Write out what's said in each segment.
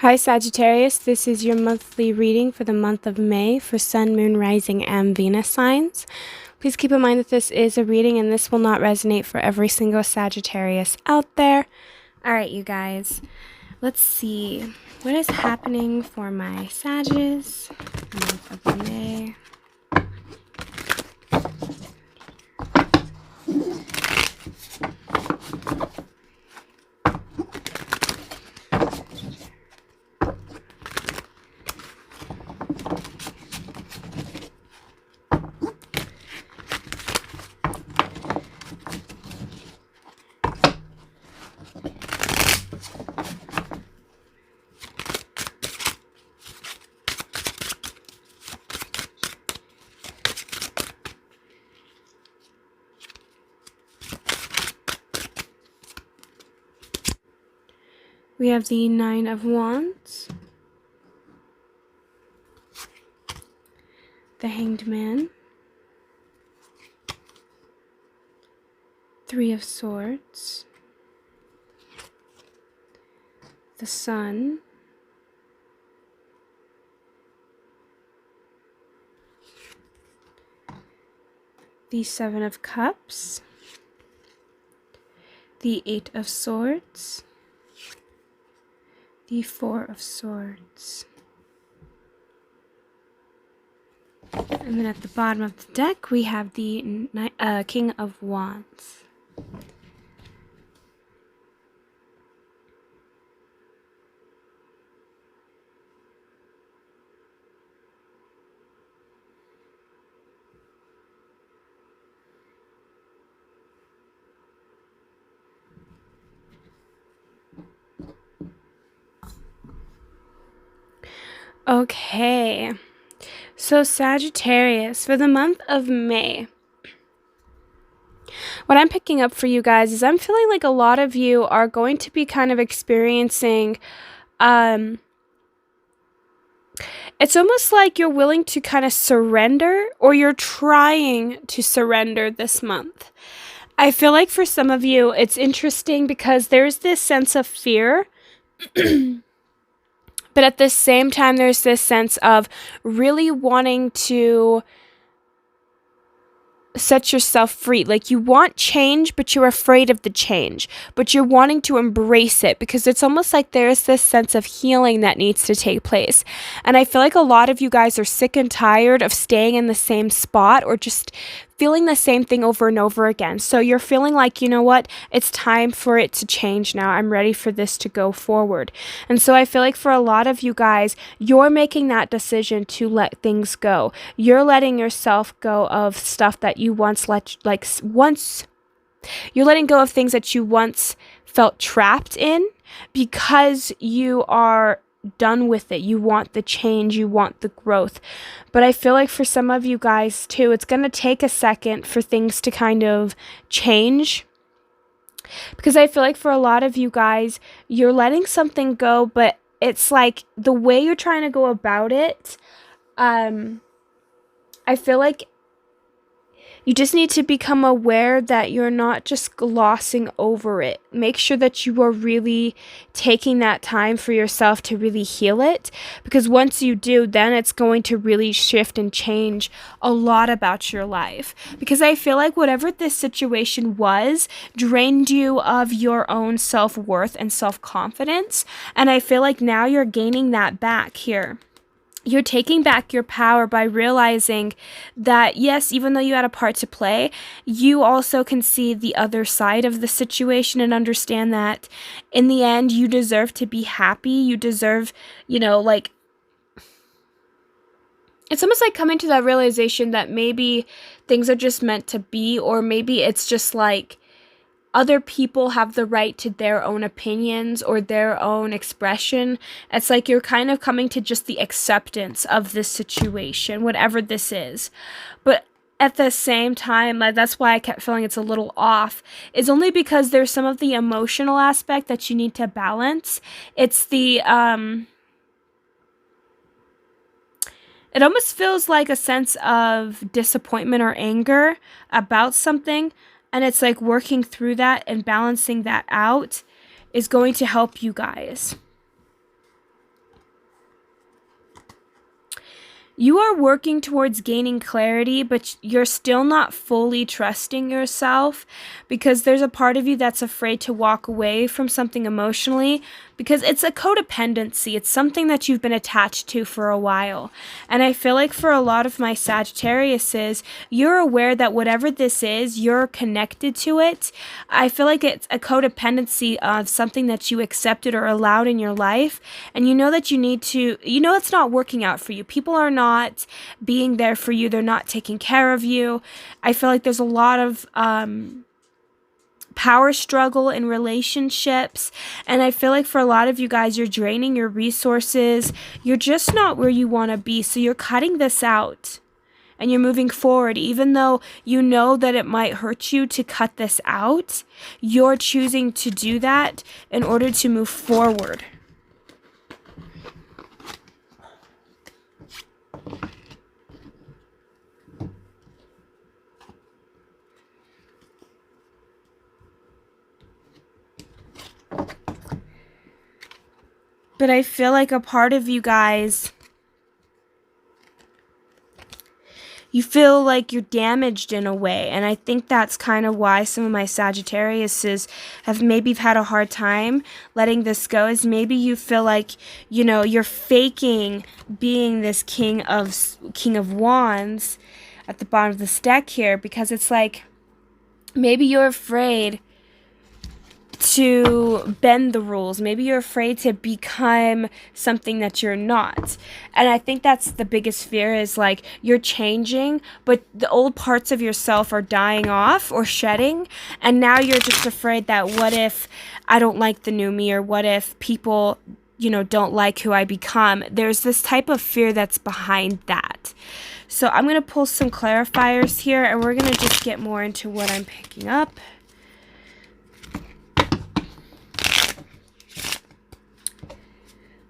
Hi Sagittarius, this is your monthly reading for the month of May for Sun, Moon, Rising, and Venus signs. Please keep in mind that this is a reading and this will not resonate for every single Sagittarius out there. Alright, you guys, let's see what is happening for my Sagittarius month of May. We have the Nine of Wands, the Hanged Man, Three of Swords, the Sun, the Seven of Cups, the Eight of Swords, the Four of Swords. And then at the bottom of the deck, we have the King of Wands. Okay, so Sagittarius, for the month of May, what I'm picking up for you guys is I'm feeling like a lot of you are going to be kind of experiencing, it's almost like you're willing to kind of surrender, or you're trying to surrender this month. I feel like for some of you, it's interesting because there's this sense of fear. But at the same time, there's this sense of really wanting to set yourself free. Like you want change, but you're afraid of the change. But you're wanting to embrace it because it's almost like there's this sense of healing that needs to take place. And I feel like a lot of you guys are sick and tired of staying in the same spot or just feeling the same thing over and over again. So you're feeling like, you know what, it's time for it to change now. I'm ready for this to go forward. And so I feel like for a lot of you guys, you're making that decision to let things go. You're letting yourself go of stuff that you once you're letting go of things that you once felt trapped in because you are done with it. You want the change, you want the growth. But I feel like for some of you guys too, it's going to take a second for things to kind of change. Because I feel like for a lot of you guys, you're letting something go, but it's like the way you're trying to go about it, I feel like you just need to become aware that you're not just glossing over it. Make sure that you are really taking that time for yourself to really heal it. Because once you do, then it's going to really shift and change a lot about your life. Because I feel like whatever this situation was drained you of your own self-worth and self-confidence. And I feel like now you're gaining that back here. You're taking back your power by realizing that, yes, even though you had a part to play, you also can see the other side of the situation and understand that in the end, you deserve to be happy. You deserve, like, it's almost like coming to that realization that maybe things are just meant to be, or maybe it's just like, other people have the right to their own opinions or their own expression. It's like you're kind of coming to just the acceptance of this situation, whatever this is. But at the same time, that's why I kept feeling it's a little off, is only because there's some of the emotional aspect that you need to balance. It's the, it almost feels like a sense of disappointment or anger about something. And it's like working through that and balancing that out is going to help you guys. You are working towards gaining clarity, but you're still not fully trusting yourself, because there's a part of you that's afraid to walk away from something emotionally, because it's a codependency. It's something that you've been attached to for a while. And I feel like for a lot of my Sagittariuses, you're aware that whatever this is, you're connected to it. I feel like it's a codependency of something that you accepted or allowed in your life. And you know that you need to, you know, it's not working out for you. People are not being there for you. They're not taking care of you. I feel like there's a lot of power struggle in relationships, and I feel like for a lot of you guys, you're draining your resources. You're just not where you want to be, so you're cutting this out and you're moving forward. Even though you know that it might hurt you to cut this out, you're choosing to do that in order to move forward. But I feel like a part of you guys, you feel like you're damaged in a way. And I think that's kind of why some of my Sagittariuses have maybe had a hard time letting this go, is maybe you feel like, you know, you're faking being this King of Wands at the bottom of this deck here, because it's like maybe you're afraid to bend the rules. Maybe you're afraid to become something that you're not. And I think that's the biggest fear, is like you're changing, but the old parts of yourself are dying off or shedding. And now you're just afraid that what if I don't like the new me, or what if people, you know, don't like who I become? There's this type of fear that's behind that. So I'm going to pull some clarifiers here, and we're going to just get more into what I'm picking up.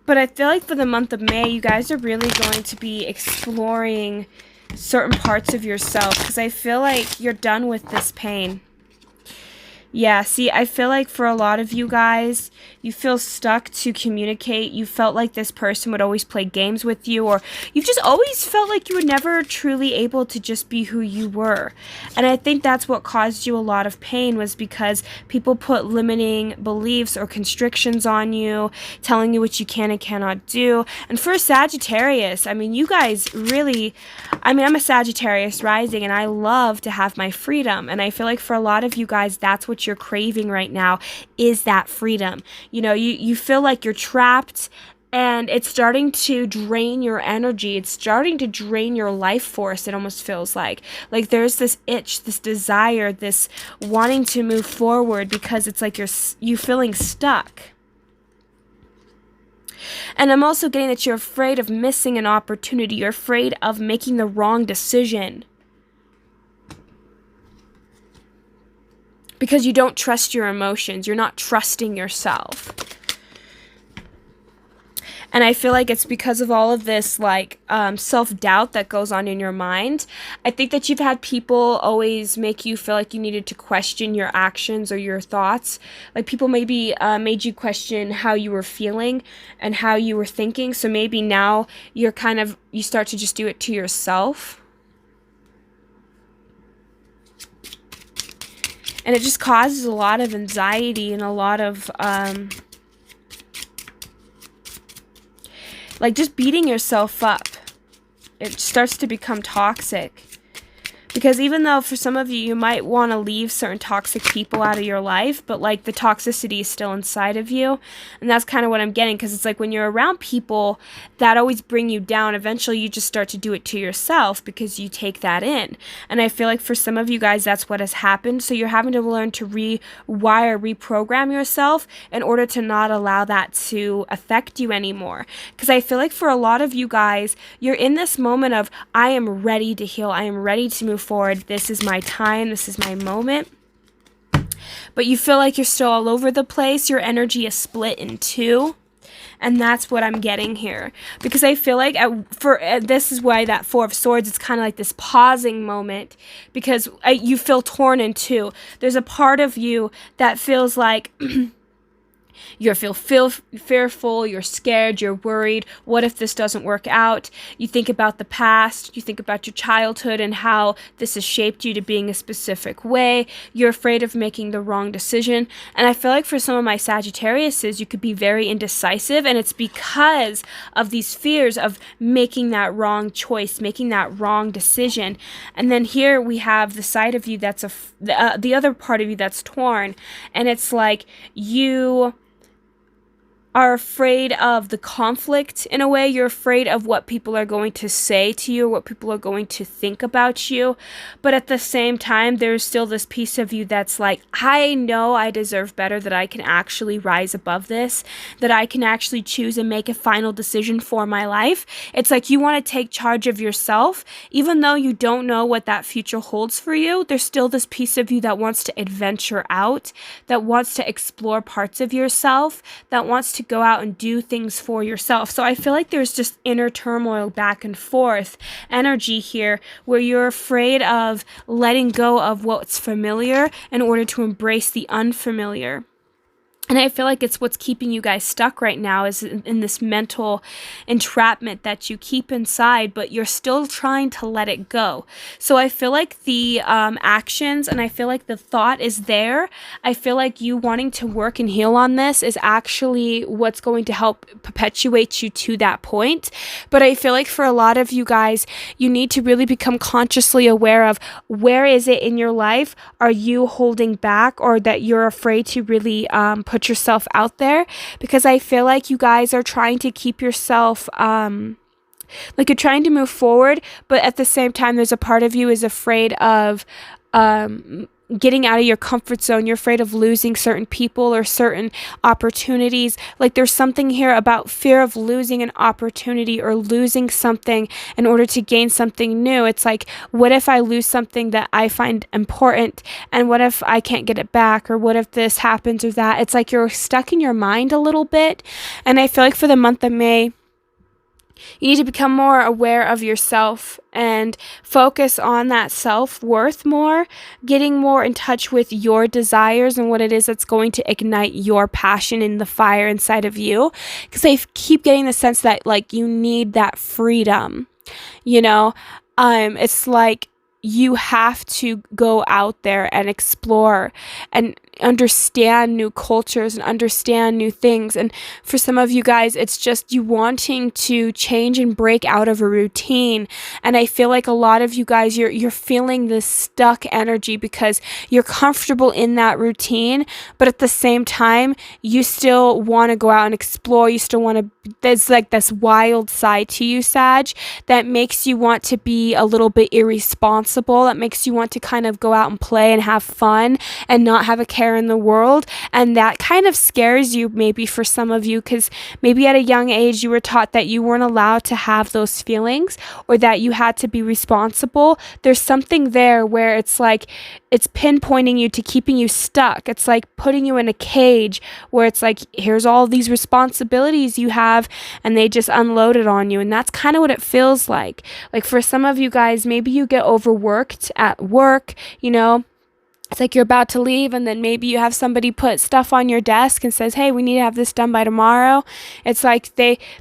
But I feel like for the month of May, you guys are really going to be exploring certain parts of yourself, because I feel like you're done with this pain. Yeah, see, I feel like for a lot of you guys, you feel stuck to communicate. You felt like this person would always play games with you, or you've just always felt like you were never truly able to just be who you were. And I think that's what caused you a lot of pain, was because people put limiting beliefs or constrictions on you, telling you what you can and cannot do. And for Sagittarius, I mean, you guys really, I mean, I'm a Sagittarius rising, and I love to have my freedom. And I feel like for a lot of you guys, that's what you're craving right now, is that freedom. You know, you feel like you're trapped, and it's starting to drain your energy. It's starting to drain your life force. It almost feels like there's this itch, this desire, this wanting to move forward, because it's like you feeling stuck. And I'm also getting that you're afraid of missing an opportunity. You're afraid of making the wrong decision, because you don't trust your emotions. You're not trusting yourself. And I feel like it's because of all of this, like, self-doubt that goes on in your mind. I think that you've had people always make you feel like you needed to question your actions or your thoughts. Like, people maybe made you question how you were feeling and how you were thinking. So maybe now you start to just do it to yourself. And it just causes a lot of anxiety and a lot of, like, just beating yourself up. It starts to become toxic. Because even though for some of you, you might want to leave certain toxic people out of your life, but like the toxicity is still inside of you. And that's kind of what I'm getting, because it's like when you're around people that always bring you down, eventually you just start to do it to yourself, because you take that in. And I feel like for some of you guys, that's what has happened. So you're having to learn to reprogram yourself in order to not allow that to affect you anymore. Because I feel like for a lot of you guys, you're in this moment of, I am ready to heal. I am ready to move forward. This is my time. This is my moment. But you feel like you're still all over the place. Your energy is split in two. And that's what I'm getting here. Because I feel like this is why that Four of Swords, it's kind of like this pausing moment. Because you feel torn in two. There's a part of you that feels like You feel fearful, you're scared, you're worried. What if this doesn't work out? You think about the past, you think about your childhood and how this has shaped you to being a specific way. You're afraid of making the wrong decision. And I feel like for some of my Sagittariuses, you could be very indecisive, and it's because of these fears of making that wrong choice, making that wrong decision. And then here we have the side of you that's the other part of you that's torn, and it's like you are afraid of the conflict in a way. You're afraid of what people are going to say to you, what people are going to think about you. But at the same time, there's still this piece of you that's like, I know I deserve better, that I can actually rise above this, that I can actually choose and make a final decision for my life. It's like you want to take charge of yourself. Even though you don't know what that future holds for you, there's still this piece of you that wants to adventure out, that wants to explore parts of yourself, that wants to go out and do things for yourself. So I feel like there's just inner turmoil, back and forth energy here, where you're afraid of letting go of what's familiar in order to embrace the unfamiliar. And I feel like it's what's keeping you guys stuck right now, is in this mental entrapment that you keep inside, but you're still trying to let it go. So I feel like the actions, and I feel like the thought is there. I feel like you wanting to work and heal on this is actually what's going to help perpetuate you to that point. But I feel like for a lot of you guys, you need to really become consciously aware of where is it in your life are you holding back, or that you're afraid to really put yourself out there, because I feel like you guys are trying to keep yourself like you're trying to move forward, but at the same time there's a part of you is afraid of getting out of your comfort zone. You're afraid of losing certain people or certain opportunities. Like there's something here about fear of losing an opportunity or losing something in order to gain something new. It's like, what if I lose something that I find important, and what if I can't get it back, or what if this happens or that? It's like you're stuck in your mind a little bit. And I feel like for the month of May, you need to become more aware of yourself and focus on that self-worth more, getting more in touch with your desires and what it is that's going to ignite your passion in the fire inside of you. Because I keep getting the sense that like you need that freedom, you know? It's like you have to go out there and explore and understand new cultures and understand new things. And for some of you guys, it's just you wanting to change and break out of a routine. And I feel like a lot of you guys, you're feeling this stuck energy because you're comfortable in that routine, but at the same time, you still want to go out and explore. You still want to, there's like this wild side to you, Sag, that makes you want to be a little bit irresponsible. That makes you want to kind of go out and play and have fun and not have a care in the world. And that kind of scares you, maybe for some of you, because maybe at a young age you were taught that you weren't allowed to have those feelings, or that you had to be responsible. There's something there where it's like it's pinpointing you to keeping you stuck. It's like putting you in a cage where it's like, here's all these responsibilities you have, and they just unload it on you. And that's kind of what it feels like. Like for some of you guys, maybe you get overworked at work, you know. It's like you're about to leave, and then maybe you have somebody put stuff on your desk and says, hey, we need to have this done by tomorrow. It's like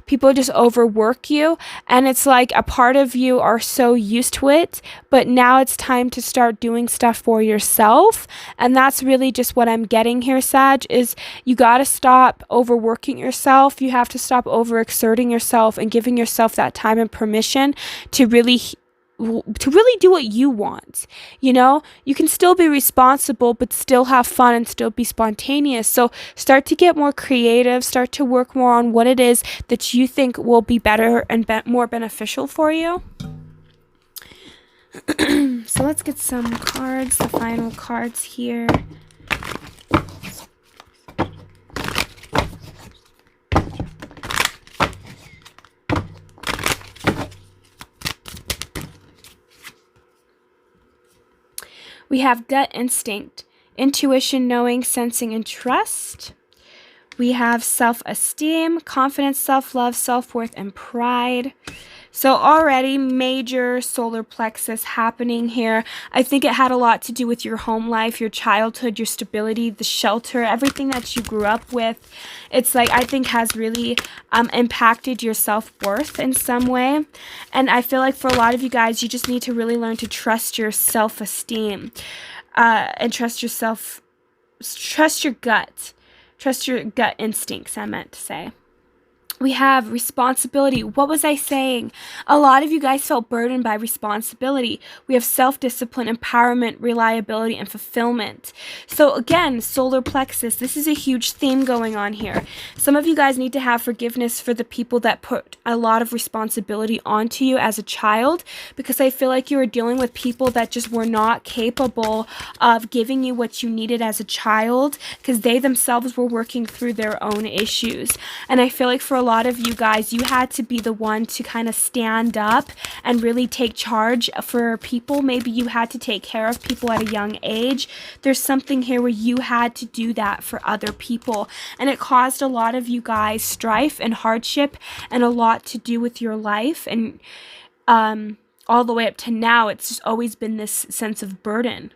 people just overwork you, and it's like a part of you are so used to it, but now it's time to start doing stuff for yourself. And that's really just what I'm getting here, Sag, is you got to stop overworking yourself. You have to stop overexerting yourself and giving yourself that time and permission to really do what you want. You know, you can still be responsible, but still have fun and still be spontaneous. So start to get more creative, start to work more on what it is that you think will be better and more beneficial for you. So let's get some cards, the final cards here. We have gut instinct, intuition, knowing, sensing, and trust. We have self-esteem, confidence, self-love, self-worth, and pride. So already major solar plexus happening here. I think it had a lot to do with your home life, your childhood, your stability, the shelter, everything that you grew up with. It's like, I think has really impacted your self-worth in some way. And I feel like for a lot of you guys, you just need to really learn to trust your self-esteem and trust your gut. Trust your gut instincts, I meant to say. We have responsibility. What was I saying? A lot of you guys felt burdened by responsibility. We have self-discipline, empowerment, reliability, and fulfillment. So again, solar plexus, this is a huge theme going on here. Some of you guys need to have forgiveness for the people that put a lot of responsibility onto you as a child, because I feel like you were dealing with people that just were not capable of giving you what you needed as a child, because they themselves were working through their own issues. And I feel like for a lot of you guys, you had to be the one to kind of stand up and really take charge for people. Maybe you had to take care of people at a young age. There's something here where you had to do that for other people, and it caused a lot of you guys strife and hardship and a lot to do with your life. And all the way up to now, it's just always been this sense of burden.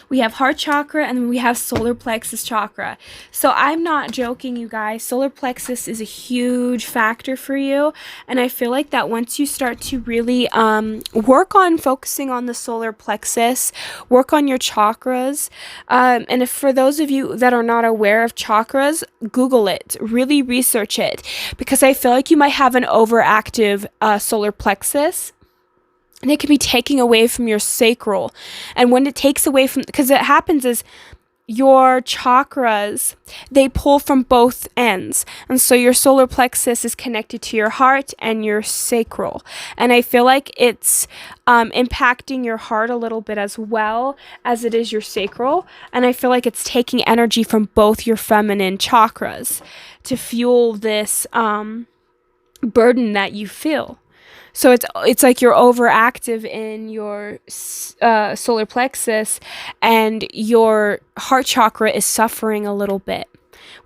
We have heart chakra, and we have solar plexus chakra. So I'm not joking, you guys. Solar plexus is a huge factor for you. And I feel like that once you start to really work on focusing on the solar plexus, work on your chakras. And if for those of you that are not aware of chakras, Google it, really research it, because I feel like you might have an overactive solar plexus. And it can be taking away from your sacral. And when it takes away from, because it happens is your chakras, they pull from both ends. And so your solar plexus is connected to your heart and your sacral. And I feel like it's impacting your heart a little bit as well as it is your sacral. And I feel like it's taking energy from both your feminine chakras to fuel this burden that you feel. So it's like you're overactive in your solar plexus, and your heart chakra is suffering a little bit.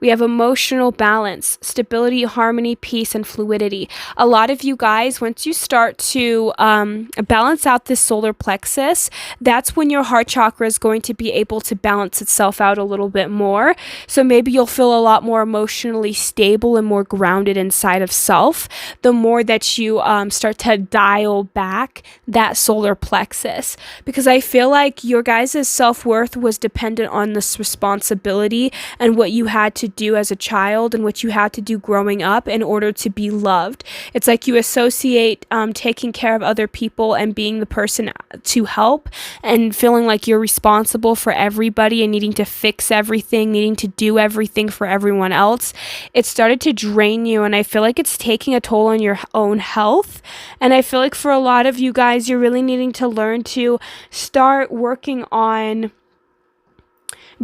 We have emotional balance, stability, harmony, peace, and fluidity. A lot of you guys, once you start to balance out this solar plexus, that's when your heart chakra is going to be able to balance itself out a little bit more. So maybe you'll feel a lot more emotionally stable and more grounded inside of self the more that you start to dial back that solar plexus. Because I feel like your guys' self-worth was dependent on this responsibility and what you had to do as a child and what you had to do growing up in order to be loved. It's like you associate taking care of other people and being the person to help and feeling like you're responsible for everybody and needing to fix everything, needing to do everything for everyone else. It started to drain you, and I feel like it's taking a toll on your own health. And I feel like for a lot of you guys, you're really needing to learn to start working on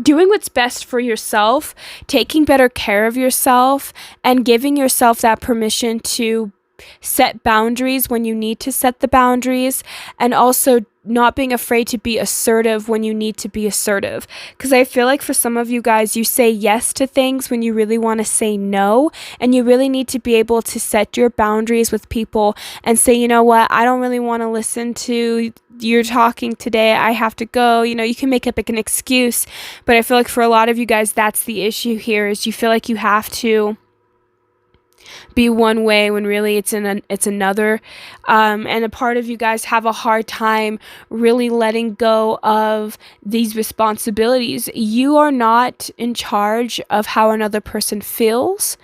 doing what's best for yourself, taking better care of yourself, and giving yourself that permission to set boundaries when you need to set the boundaries, and also not being afraid to be assertive when you need to be assertive. Because I feel like for some of you guys, you say yes to things when you really want to say no, and you really need to be able to set your boundaries with people and say, you know what, I don't really want to listen to you're talking today, I have to go. You know, you can make up like an excuse, but I feel like for a lot of you guys, that's the issue here, is you feel like you have to be one way when really it's another, and a part of you guys have a hard time really letting go of these responsibilities. You are not in charge of how another person feels.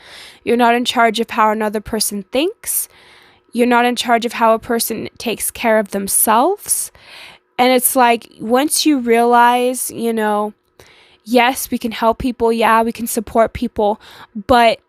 You're not in charge of how another person thinks. You're not in charge of how a person takes care of themselves. And it's like, once you realize, you know, yes, we can help people, yeah, we can support people, but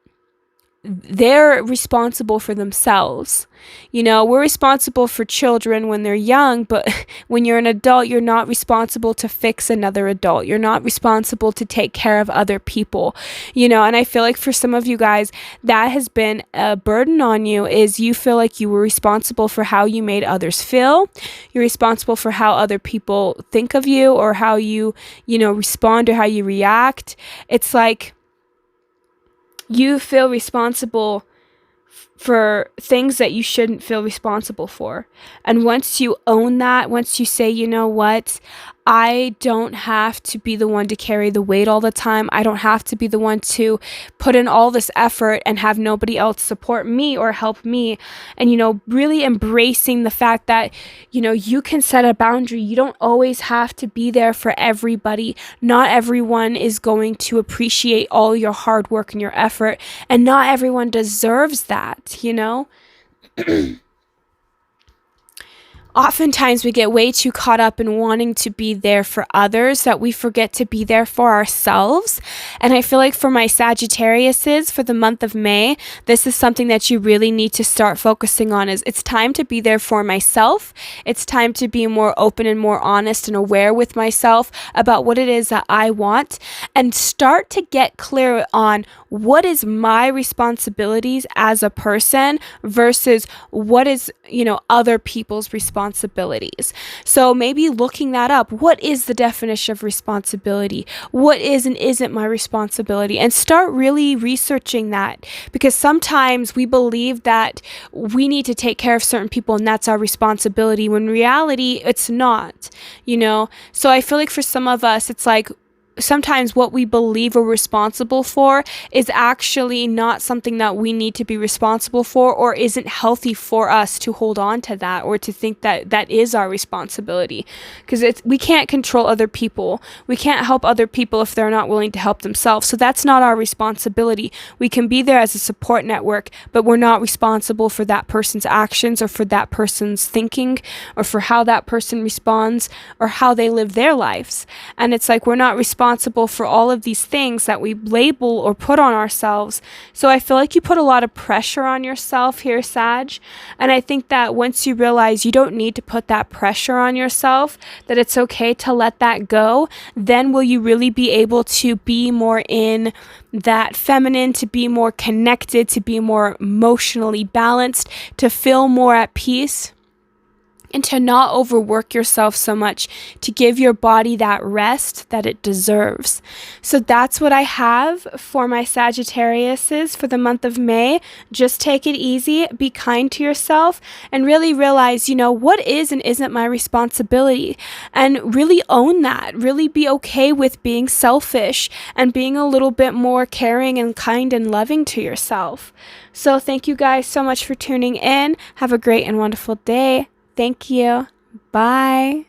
they're responsible for themselves. You know, we're responsible for children when they're young, but when you're an adult, you're not responsible to fix another adult. You're not responsible to take care of other people, you know. And I feel like for some of you guys, that has been a burden on you, is you feel like you were responsible for how you made others feel. You're responsible for how other people think of you, or how you know, respond, or how you react. It's like you feel responsible for things that you shouldn't feel responsible for. And once you own that, once you say, you know what, I don't have to be the one to carry the weight all the time. I don't have to be the one to put in all this effort and have nobody else support me or help me. And, really embracing the fact that, you can set a boundary. You don't always have to be there for everybody. Not everyone is going to appreciate all your hard work and your effort. And not everyone deserves that, Oftentimes we get way too caught up in wanting to be there for others that we forget to be there for ourselves. And I feel like for my Sagittariuses for the month of May, this is something that you really need to start focusing on. Is it's time to be there for myself. It's time to be more open and more honest and aware with myself about what it is that I want, and start to get clear on what is my responsibilities as a person versus what is, other people's responsibilities. So maybe looking that up. What is the definition of responsibility? What is and isn't my responsibility? And start really researching that, because sometimes we believe that we need to take care of certain people and that's our responsibility, when in reality it's not, So I feel like for some of us, it's like sometimes what we believe we're responsible for is actually not something that we need to be responsible for, or isn't healthy for us to hold on to that or to think that that is our responsibility. Because we can't control other people. We can't help other people if they're not willing to help themselves. So that's not our responsibility. We can be there as a support network, but we're not responsible for that person's actions or for that person's thinking or for how that person responds or how they live their lives. And it's like we're not responsible for all of these things that we label or put on ourselves. So I feel like you put a lot of pressure on yourself here, Sag. And I think that once you realize you don't need to put that pressure on yourself, that it's okay to let that go, then will you really be able to be more in that feminine, to be more connected, to be more emotionally balanced, to feel more at peace, and to not overwork yourself so much, to give your body that rest that it deserves. So that's what I have for my Sagittariuses for the month of May. Just take it easy, be kind to yourself, and really realize, what is and isn't my responsibility, and really own that. Really be okay with being selfish and being a little bit more caring and kind and loving to yourself. So thank you guys so much for tuning in. Have a great and wonderful day. Thank you. Bye.